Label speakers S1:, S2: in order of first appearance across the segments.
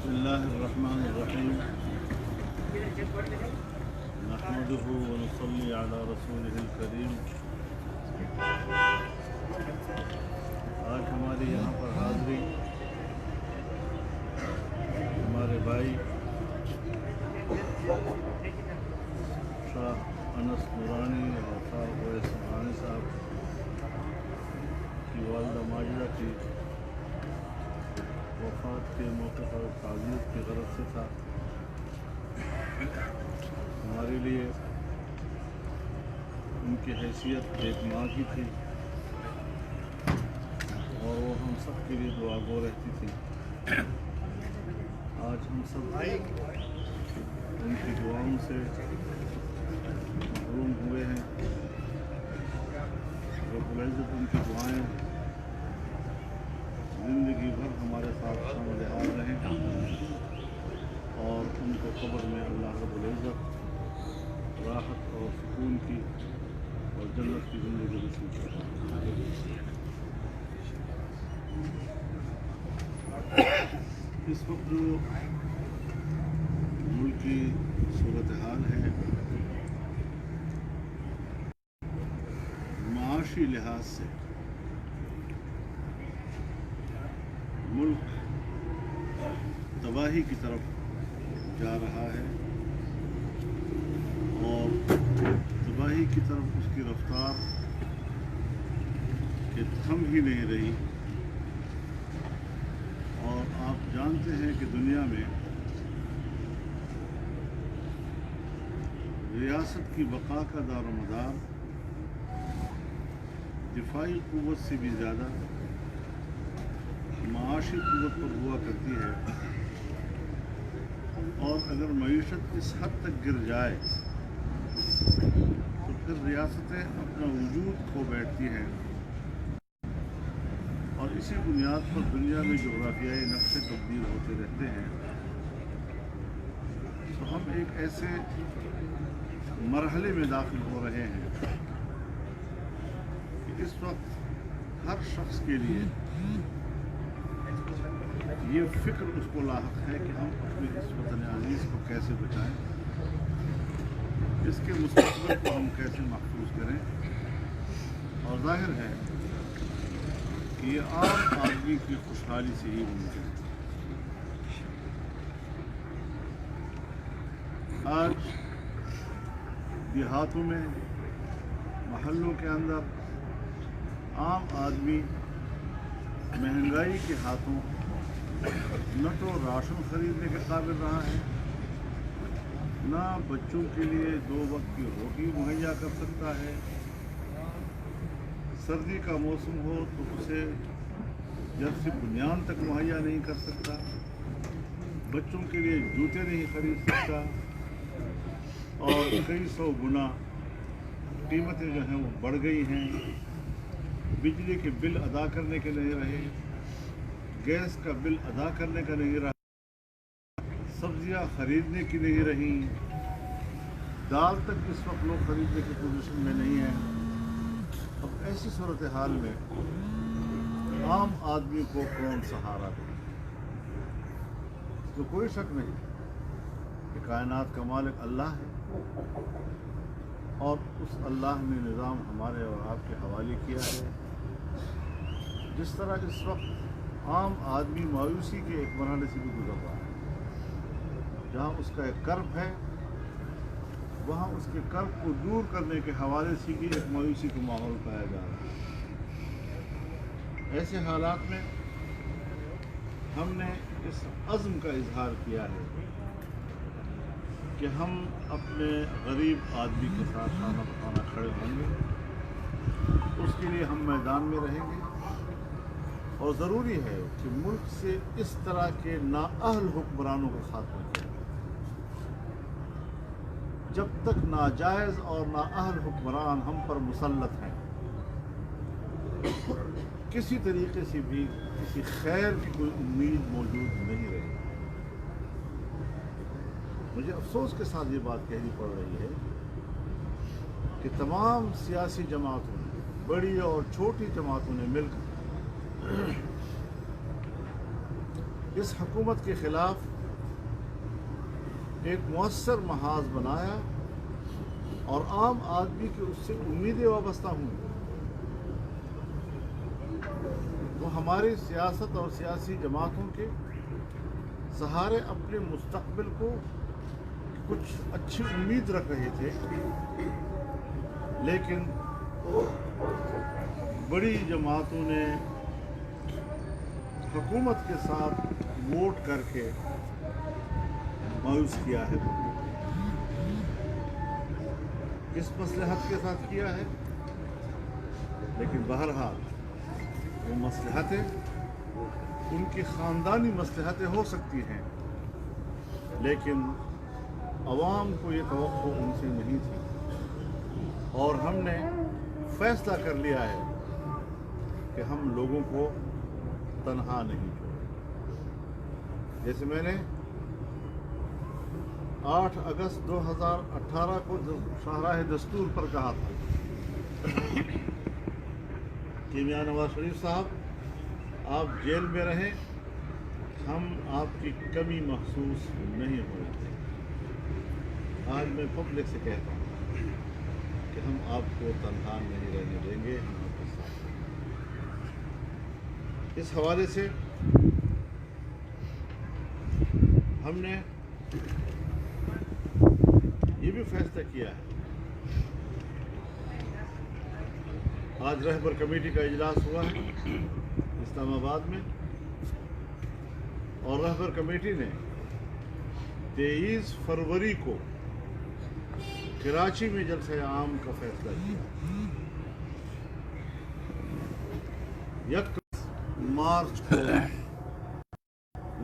S1: بسم الله الرحمن الرحيم نحمده ونصلي على رسوله الكريم. آج ہمارے یہاں پر حاضری ہمارے بھائی شاہ انس نورانی اور شاہ اویس نورانی صاحب کی والدہ ماجدہ کی وفات کے موقع پر تعزیت کی غرض سے تھا. ہمارے لیے ان کی حیثیت ایک ماں کی تھی اور وہ ہم سب کے لیے دعا گو رہتی تھی. آج ہم سب ان کی دعاؤں سے محروم ہوئے ہیں. رب العزت ان کی دعائیں زندگی بھر ہمارے ساتھ شامل حال رہیں اور ان کو قبر میں اللہ رب العزت راحت اور سکون کی اور جنت کی زندگی نصیب کرے. اس وقت جو ملک کی صورتحال ہے معاشی لحاظ سے ملک تباہی کی طرف جا رہا ہے اور تباہی کی طرف اس کی رفتار کہ تھم ہی نہیں رہی. اور آپ جانتے ہیں کہ دنیا میں ریاست کی بقا کا دار و مدار دفاعی قوت سے بھی زیادہ معاشی قوت پر ہوا کرتی ہے. اور اگر معیشت اس حد تک گر جائے تو پھر ریاستیں اپنا وجود کھو بیٹھتی ہیں اور اسی بنیاد پر دنیا میں جغرافیائی نقشے تبدیل ہوتے رہتے ہیں. تو ہم ایک ایسے مرحلے میں داخل ہو رہے ہیں کہ اس وقت ہر شخص کے لیے یہ فکر اس کو لاحق ہے کہ ہم اپنے اس وطن عزیز کو کیسے بچائیں, اس کے مستقبل کو ہم کیسے محفوظ کریں. اور ظاہر ہے کہ یہ عام آدمی کی خوشحالی سے ہی ممکن ہے. آج دیہاتوں میں محلوں کے اندر عام آدمی مہنگائی کے ہاتھوں نہ تو راشن خریدنے کے قابل رہا ہے, نہ بچوں کے لیے 2 وقت کی روٹی مہیا کر سکتا ہے. سردی کا موسم ہو تو اسے جب سے بنیان تک مہیا نہیں کر سکتا, بچوں کے لیے جوتے نہیں خرید سکتا اور کئی سو گنا قیمتیں جو ہیں وہ بڑھ گئی ہیں. بجلی کے بل ادا کرنے کے نہیں رہے, گیس کا بل ادا کرنے کا نہیں رہا, سبزیاں خریدنے کی نہیں رہی, دال تک اس وقت لوگ خریدنے کی پوزیشن میں نہیں ہیں. اب ایسی صورتحال میں عام آدمی کو کون سہارا دے؟ تو کوئی شک نہیں کہ کائنات کا مالک اللہ ہے اور اس اللہ نے نظام ہمارے اور آپ کے حوالے کیا ہے. جس طرح اس وقت عام آدمی مایوسی کے ایک مرحلے سے بھی گزر رہا ہے, جہاں اس کا ایک کرب ہے وہاں اس کے کرب کو دور کرنے کے حوالے سے بھی ایک مایوسی کا ماحول پایا جا رہا ہے. ایسے حالات میں ہم نے اس عزم کا اظہار کیا ہے کہ ہم اپنے غریب آدمی کے ساتھ خانہ بخانہ کھڑے ہوں گے. اس کے لیے ہم میدان میں رہیں گے اور ضروری ہے کہ ملک سے اس طرح کے نااہل حکمرانوں کا خاتمہ کیا جائے. جب تک ناجائز اور نااہل حکمران ہم پر مسلط ہیں کسی طریقے سے بھی کسی خیر کی کوئی امید موجود نہیں رہی. مجھے افسوس کے ساتھ یہ بات کہنی پڑ رہی ہے کہ تمام سیاسی جماعتوں نے, بڑی اور چھوٹی جماعتوں نے مل کر اس حکومت کے خلاف ایک مؤثر محاذ بنایا اور عام آدمی کی اس سے امیدیں وابستہ ہوئیں. وہ ہماری سیاست اور سیاسی جماعتوں کے سہارے اپنے مستقبل کو کچھ اچھی امید رکھ رہے تھے، لیکن بڑی جماعتوں نے حکومت کے ساتھ ووٹ کر کے مایوس کیا ہے. کس مصلحت کے ساتھ کیا ہے؟ لیکن بہرحال وہ مصلحتیں ان کی خاندانی مصلحتیں ہو سکتی ہیں، لیکن عوام کو یہ توقع ان سے نہیں تھی. اور ہم نے فیصلہ کر لیا ہے کہ ہم لوگوں کو تنہا نہیں چھوڑیں. جیسے میں نے 8 اگست 2018 کو شاہراہ دستور پر کہا تھا کہ میاں نواز شریف صاحب آپ جیل میں رہیں، ہم آپ کی کمی محسوس نہیں ہوئی. آج میں پبلک سے کہتا ہوں کہ ہم آپ کو تنہا نہیں رہنے دیں گے، ہم آپ کے ساتھ ہیں. اس حوالے سے ہم نے یہ بھی فیصلہ کیا ہے. آج رہبر کمیٹی کا اجلاس ہوا ہے اسلام آباد میں، اور رہبر کمیٹی نے 23 فروری کو کراچی میں جلسہ عام کا فیصلہ کیا. 1 مارچ کو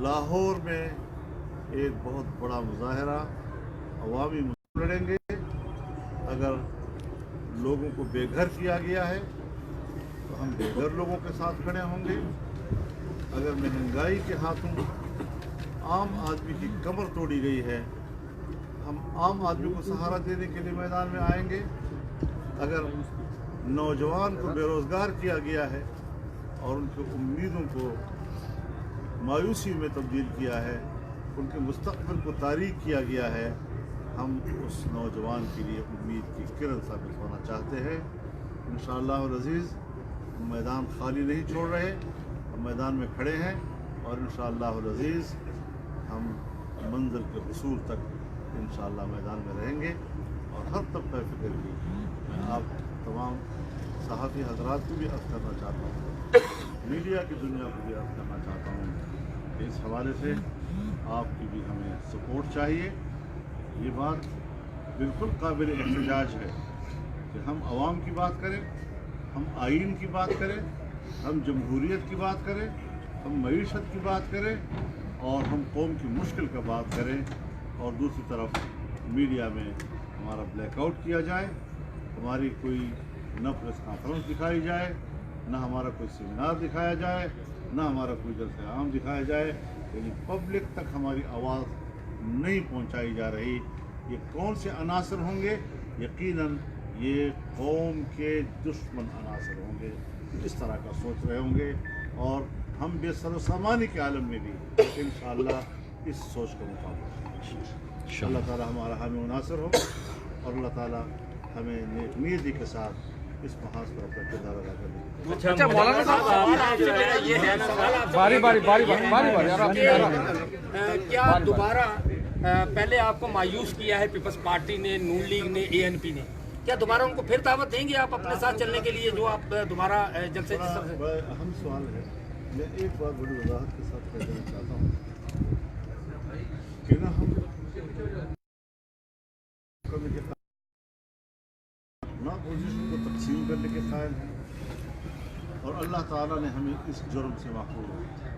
S1: لاہور میں ایک بہت بڑا مظاہرہ عوامی لڑیں گے. اگر لوگوں کو بے گھر کیا گیا ہے تو ہم بے گھر لوگوں کے ساتھ کھڑے ہوں گے. اگر مہنگائی کے ہاتھوں عام آدمی کی کمر توڑی گئی ہے، ہم عام آدمی کو سہارا دینے کے لیے میدان میں آئیں گے. اگر نوجوان کو بے روزگار کیا گیا ہے اور ان کی امیدوں کو مایوسی میں تبدیل کیا ہے، ان کے مستقبل کو تاریک کیا گیا ہے، ہم اس نوجوان کے لیے امید کی کرن ثابت ہونا چاہتے ہیں. انشاءاللہ العزیز ہم میدان خالی نہیں چھوڑ رہے، ہم میدان میں کھڑے ہیں، اور انشاءاللہ العزیز ہم منزل کے حصول تک انشاءاللہ میدان میں رہیں گے. اور ہر طبقہ فکر کی میں آپ تمام صحافی حضرات کو بھی عرض کرنا چاہتا ہوں، میڈیا کی دنیا کو بھی عرض کرنا چاہتا ہوں کہ اس حوالے سے آپ کی بھی ہمیں سپورٹ چاہیے. یہ بات بالکل قابل احتجاج ہے کہ ہم عوام کی بات کریں، ہم آئین کی بات کریں، ہم جمہوریت کی بات کریں، ہم معیشت کی بات کریں، اور ہم قوم کی مشکل کا بات کریں، اور دوسری طرف میڈیا میں ہمارا بلیک آؤٹ کیا جائے، ہماری کوئی نہ پریس کانفرنس دکھائی جائے، نہ ہمارا کوئی سیمینار دکھایا جائے، نہ ہمارا کوئی جلسہ عام دکھایا جائے. یعنی پبلک تک ہماری آواز نہیں پہنچائی جا رہی. یہ کون سے عناصر ہوں گے؟ یقیناً یہ قوم کے دشمن عناصر ہوں گے، اس طرح کا سوچ رہے ہوں گے، اور ہم بے سر و سامانی کے عالم میں بھی انشاءاللہ اس سوچ کا مقابلہ کریں گے. اللہ تعالی ہمارا حامی عناصر ہو، اور اللہ تعالی ہمیں نیک نیتی کے ساتھ اس محاذ پر اپنا کردار ادا کرنے کی.
S2: اچھا مولانا صاحب، یہ ہے سوال کیا دوبارہ پہلے آپ کو مایوس کیا ہے پیپلز پارٹی نے، نون لیگ نے، ANP نے، کیا دوبارہ ان کو پھر دعوت دیں گے آپ اپنے ساتھ چلنے کے لیے جو آپ دوبارہ جلسے جس طرح سے؟
S1: بڑا اہم سوال ہے. میں ایک بات بڑی وضاحت کے ساتھ کہہ دینا چاہتا ہوں کہ نہ ہم نہ اپوزیشن کو تقسیم کرنے کے قائل ہیں، اور اللہ تعالیٰ نے ہمیں اس جرم سے محفوظ رکھا.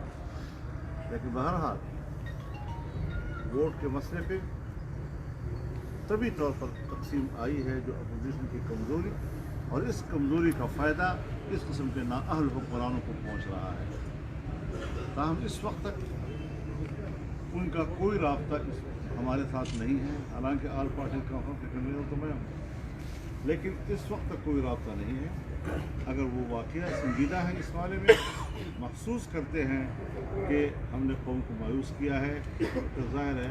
S1: لیکن بہرحال ووٹ کے مسئلے پہ طبی طور پر تقسیم آئی ہے جو اپوزیشن کی کمزوری، اور اس کمزوری کا فائدہ اس قسم کے نااہل حکمرانوں کو پہنچ رہا ہے. تاہم اس وقت تک ان کا کوئی رابطہ ہمارے ساتھ نہیں ہے، حالانکہ آل پارٹی کانفرنس کے کنوینر تو میں ہوں، لیکن اس وقت تک کوئی رابطہ نہیں ہے. اگر وہ واقعہ سنجیدہ ہے اس بارے میں، محسوس کرتے ہیں کہ ہم نے قوم کو مایوس کیا ہے، تو ظاہر ہے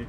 S1: 1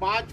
S3: 5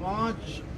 S1: 5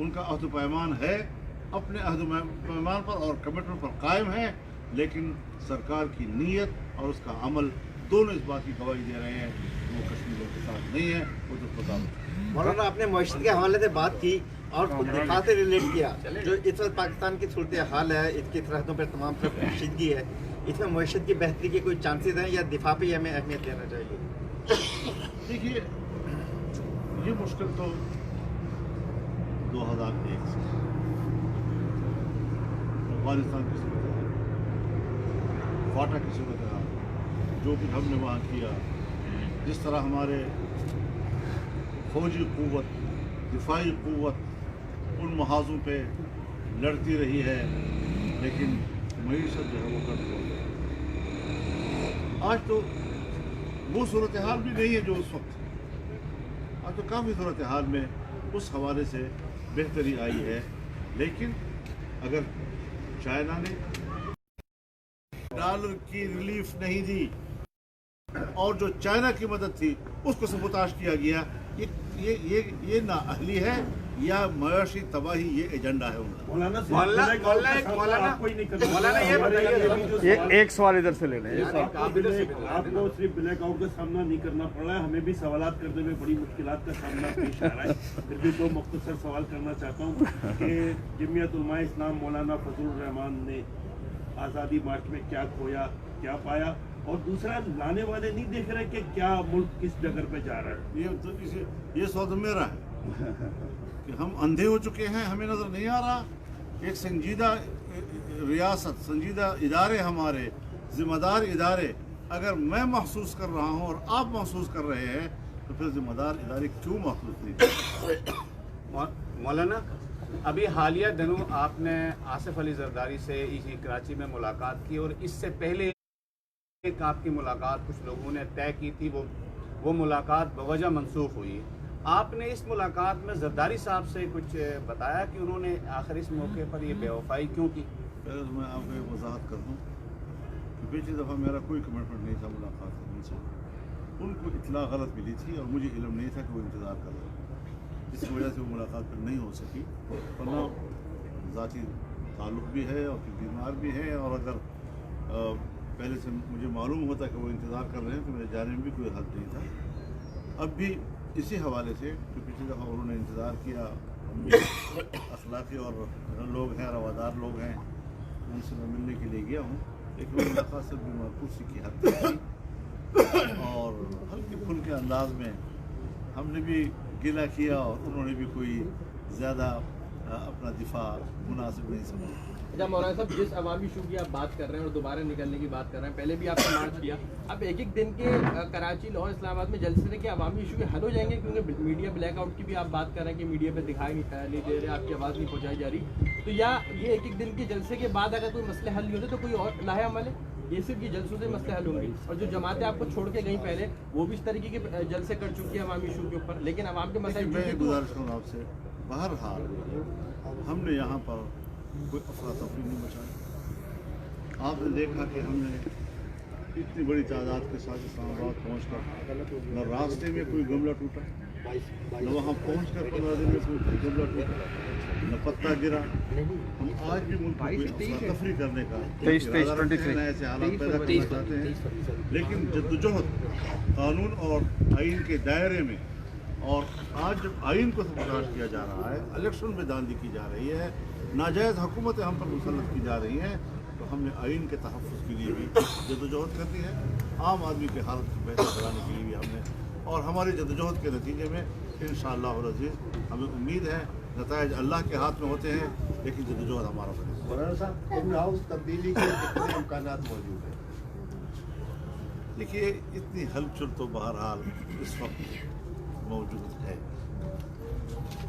S1: ان کا عہد و پیمان ہے، اپنے عہد و پیمان پر اور کمٹمنٹ پر قائم ہے، لیکن سرکار کی نیت اور اس کا عمل دونوں اس بات کی گواہی دے رہے ہیں کہ وہ کشمیریوں کے ساتھ نہیں ہے، وہ تو خدا۔
S3: مولانا آپ نے معیشت کے حوالے سے بات کی اور خود دفاع سے ریلیٹ کیا، جو اس وقت پاکستان کی صورتحال ہے، اس کی سرحدوں پر تمام طرف کشیدگی ہے، اس میں معیشت کی بہتری کے کوئی چانسز ہیں یا دفاع پہ ہمیں اہمیت دینا چاہیے؟
S1: دیکھیے یہ مشکل تو 2001 سے افغانستان کی صورتحال، فاٹا کی صورتحال، جو کچھ ہم نے وہاں کیا، جس طرح ہمارے فوجی قوت، دفاعی قوت ان محاذوں پہ لڑتی رہی ہے، لیکن معیشت جو ہے وہ کنٹرول ہے۔ آج تو وہ صورتحال بھی نہیں ہے جو اس وقت، آج تو کافی صورتحال میں اس حوالے سے بہتری آئی ہے، لیکن اگر چائنا نے ڈالر کی ریلیف نہیں دی اور جو چائنا کی مدد تھی اس کو سبوتاش کیا گیا، یہ نااہلی ہے یا معاشی تباہی، یہ ایجنڈا ہے ان کا۔
S2: مولانا یہ بتائیے،
S4: ایک سوال ادھر سے لے لیں۔
S5: آپ کو صرف بلیک آؤٹ کا سامنا نہیں کرنا پڑ رہا ہے، ہمیں بھی سوالات کرنے میں بڑی مشکلات کا سامنا پیش آ رہا ہے۔ پھر بھی دو مختصر سوال کرنا چاہتا ہوں کہ جمعیت علماء اسلام مولانا فضل الرحمان نے آزادی مارچ میں کیا کھویا، کیا پایا، اور دوسرا لانے والے نہیں دیکھ رہے کہ کیا ملک کس ڈگر پہ جا رہا ہے؟
S1: یہ سودا میرا ہے کہ ہم اندھے ہو چکے ہیں، ہمیں نظر نہیں آ رہا۔ ایک سنجیدہ ریاست، سنجیدہ ادارے، ہمارے ذمہ دار ادارے، اگر میں محسوس کر رہا ہوں اور آپ محسوس کر رہے ہیں تو پھر ذمہ دار ادارے کیوں محسوس نہیں کرتے؟
S6: مولانا ابھی حالیہ دنوں آپ نے آصف علی زرداری سے اسی کراچی میں ملاقات کی، اور اس سے پہلے ایک آپ کی ملاقات کچھ لوگوں نے طے کی تھی، وہ ملاقات بوجہ منسوخ ہوئی۔ آپ نے اس ملاقات میں زرداری صاحب سے کچھ بتایا کہ انہوں نے آخر اس موقع پر یہ بے وفائی کیوں کی؟
S1: پہلے تو میں آپ کو ایک وضاحت کر دوں کہ پچھلی دفعہ میرا کوئی کمٹمنٹ نہیں تھا ملاقات کرنے سے، ان کو اطلاع غلط ملی تھی اور مجھے علم نہیں تھا کہ وہ انتظار کر رہے ہیں، جس کی وجہ سے وہ ملاقات پھر نہیں ہو سکی، ورنہ ذاتی تعلق بھی ہے اور پھر بیمار بھی ہے، اور اگر پہلے سے مجھے معلوم ہوتا کہ وہ انتظار کر رہے ہیں تو میرے جانے میں بھی کوئی حد نہیں تھا۔ اب بھی اسی حوالے سے کہ پچھلی دفعہ انہوں نے انتظار کیا، اخلاقی اور لوگ ہیں، روادار لوگ ہیں، ان سے میں ملنے کے لیے گیا ہوں، لیکن وہ ملاقات صرف بھی کرسی کی حد تک تھی، اور ہلکے پھلکے انداز میں ہم نے بھی گلہ کیا اور انہوں نے بھی کوئی زیادہ اپنا دفاع مناسب نہیں سمجھا۔
S7: اچھا مولانا صاحب، جس عوامی ایشو کی آپ بات کر رہے ہیں اور دوبارہ نکلنے کی بات کر رہے ہیں، پہلے بھی آپ نے مارچ کیا، اب ایک ایک دن کے کراچی، لاہور، اسلام آباد میں جلسے کے عوامی ایشو حل ہو جائیں گے؟ کیونکہ میڈیا بلیک آؤٹ کی بھی آپ بات کر رہے ہیں کہ میڈیا پہ دکھائی نہیں دے رہے، آپ کی آواز نہیں پہنچائی جا رہی، تو یا یہ ایک ایک دن کے جلسے کے بعد اگر کوئی مسئلے حل نہیں ہوتے تو کوئی اور لاہے عمل ہے؟ یہ صرف یہ جلسوں سے مسئلے حل ہوں گے، اور جو جماعتیں آپ کو چھوڑ کے گئیں پہلے وہ بھی اس طریقے کے جلسے کر چکی ہیں عوامی ایشو کے اوپر، لیکن عوام کے مسائل۔
S1: میں گزارش کروں آپ سے، بہرحال ہم نے یہاں پر کوئی افراتفری نہیں مچائی۔ آپ نے دیکھا کہ ہم نے اتنی بڑی تعداد کے ساتھ اسلام آباد پہنچ کر نہ راستے میں کوئی گملہ ٹوٹا، نہ وہاں پہنچ کر 15 دن میں کوئی گملہ ٹوٹا، نہ پتا گرا۔ ہم آج بھی ملک کو افراتفری کرنے کا ارادہ رکھتے ہیں، ایسے حالات پیدا کرنا چاہتے ہیں، لیکن جدوجہد قانون اور آئین کے دائرے میں، اور آج جب آئین کو سبوتاش کیا جا رہا ہے، الیکشن میں داندھی کی جا رہی ہے، ناجائز حکومتیں ہم پر مسلط کی جا رہی ہیں، تو ہم نے آئین کے تحفظ کے لیے بھی جدوجہد کرنی ہے، عام آدمی کے حالت کو بہتر بنانے کے لیے بھی ہم نے، اور ہماری جدوجہد کے نتیجے میں انشاءاللہ العزیز ہمیں امید ہے، نتائج اللہ کے ہاتھ میں ہوتے ہیں، لیکن جدوجہد ہمارا بنے۔
S3: مولانا صاحب، ان ہاؤس تبدیلی کے کتنے امکانات موجود ہیں؟
S1: دیکھیے اتنی ہلچل تو بہرحال اس وقت موجود ہے۔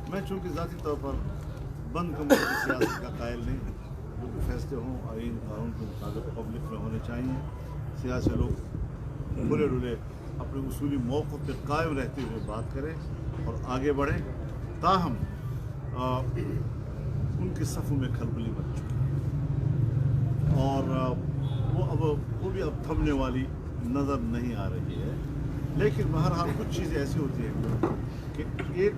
S1: میں چونکہ ذاتی طور پر بند کمرے کی سیاست کا قائل نہیں ہوں، جو کہ فیصلے ہوں آئین قانون کے مطابق پبلک میں ہونے چاہیے، سیاسی لوگ کھلے ڈلے اپنے اصولی موقف پہ قائم رہتے ہوئے بات کریں اور آگے بڑھیں، تاہم ان کے صفوں میں کھلبلی بن چکی، اور وہ بھی اب تھمنے والی نظر نہیں آ رہی ہے، لیکن بہرحال کچھ چیزیں ایسی ہوتی ہیں کہ ایک